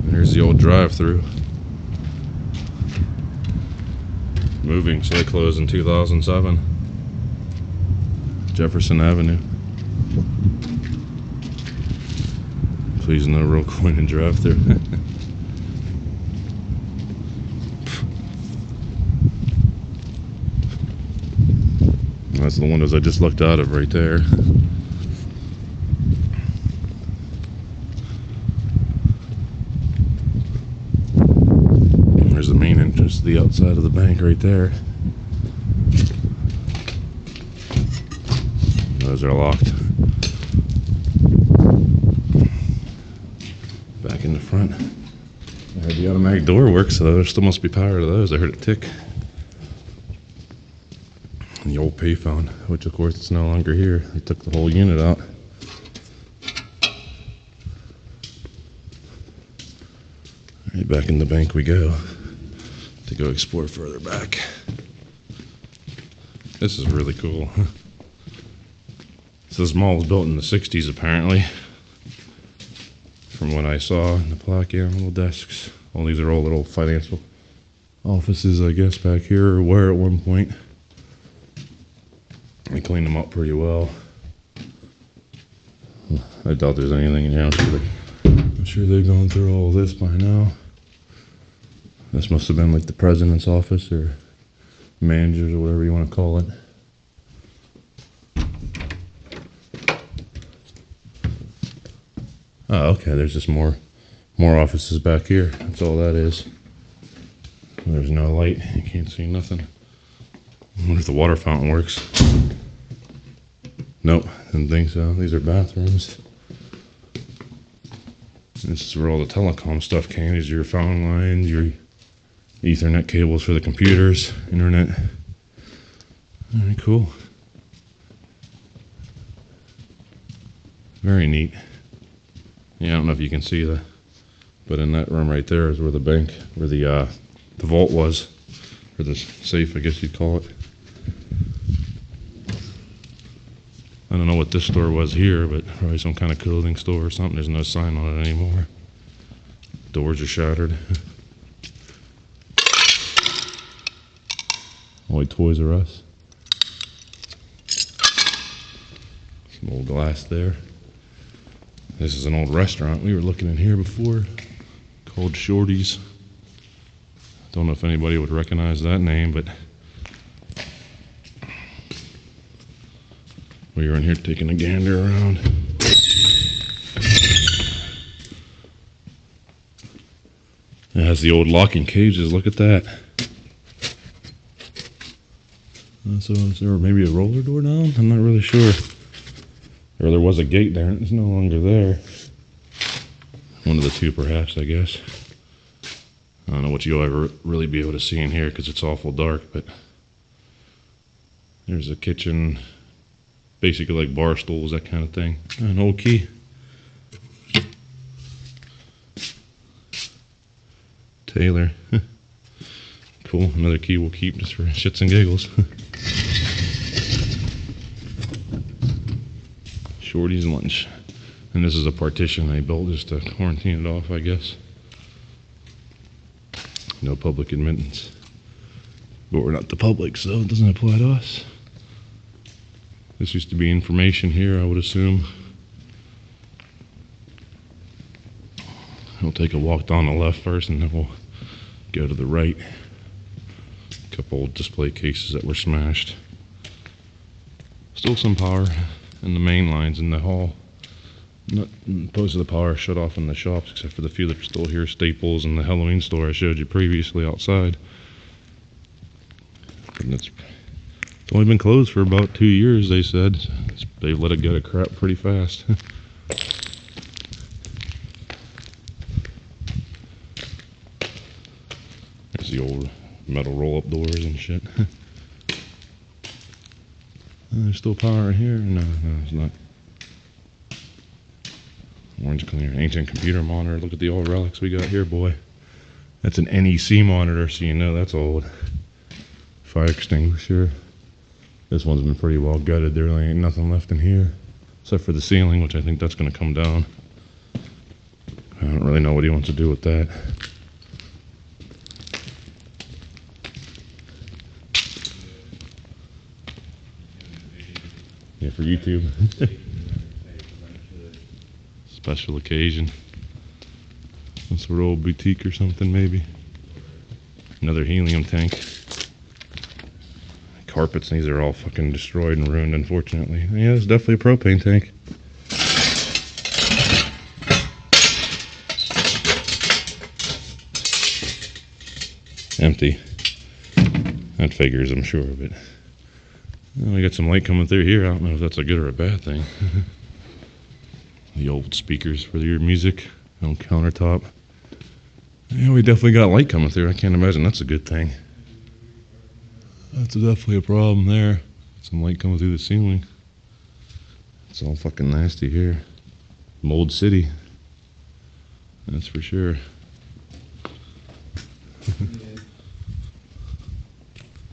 There's the old drive-through. Moving, so they closed in 2007. Jefferson Avenue. Please no real coin and drive-through. That's the windows I just looked out of right there. There's the main entrance to the outside of the bank right there. Those are locked. Back in the front. I heard the automatic door works, so there still must be power to those. I heard it tick. And the old payphone, which of course it's no longer here. They took the whole unit out. Right back in the bank we go to go explore further back. This is really cool. So this mall was built in the 60s apparently. From what I saw in the plaque, yeah, little desks. All these are all little financial offices, I guess, back here, or were at one point. They cleaned them up pretty well. I doubt there's anything in here. I'm sure they've gone through all this by now. This must have been like the president's office or managers or whatever you want to call it. Oh, okay, there's just more offices back here. That's all that is. There's no light. You can't see nothing. I wonder if the water fountain works. Nope, didn't think so. These are bathrooms. This is where all the telecom stuff came. These are your phone lines, your Ethernet cables for the computers, internet. Very cool. Very neat. Yeah, I don't know if you can see that, but in that room right there is where the bank, where the vault was, or the safe, I guess you'd call it. I don't know what this store was here, but probably some kind of clothing store or something. There's no sign on it anymore. Doors are shattered. Only Toys R Us. Some old glass there. This is an old restaurant. We were looking in here before, called Shorty's. Don't know if anybody would recognize that name, but we were in here taking a gander around. It has the old locking cages. Look at that. So is there maybe a roller door down? I'm not really sure. Or there was a gate there and it's no longer there. One of the two perhaps, I guess. I don't know what you'll ever really be able to see in here because it's awful dark, but there's a kitchen, basically like bar stools, that kind of thing. An old key. Taylor. Cool, another key we'll keep just for shits and giggles. Shorty's lunch. And this is a partition they built just to quarantine it off, I guess. No public admittance. But we're not the public, so it doesn't apply to us. This used to be information here, I would assume. We'll take a walk down the left first and then we'll go to the right. A couple old display cases that were smashed. Still some power in the main lines in the hall. Most of the power shut off in the shops except for the few that are still here. Staples and the Halloween store I showed you previously outside. And it's only been closed for about 2 years, they said. They've let it go to crap pretty fast. There's the old metal roll-up doors and shit. There's still power in here? No, it's not. Orange cleaner, ancient computer monitor. Look at the old relics we got here, boy. That's an NEC monitor, so you know that's old. Fire extinguisher. This one's been pretty well gutted. There really ain't nothing left in here, except for the ceiling, which I think that's going to come down. I don't really know what he wants to do with that. Yeah, for YouTube. Special occasion. Some sort of old boutique or something, maybe. Another helium tank. Carpets, these are all fucking destroyed and ruined, unfortunately. Yeah, it's definitely a propane tank. Empty. That figures, I'm sure of it. Well, we got some light coming through here. I don't know if that's a good or a bad thing. The old speakers for your music on countertop. Yeah, we definitely got light coming through. I can't imagine that's a good thing. That's definitely a problem there. Some light coming through the ceiling. It's all fucking nasty here. Mold City. That's for sure.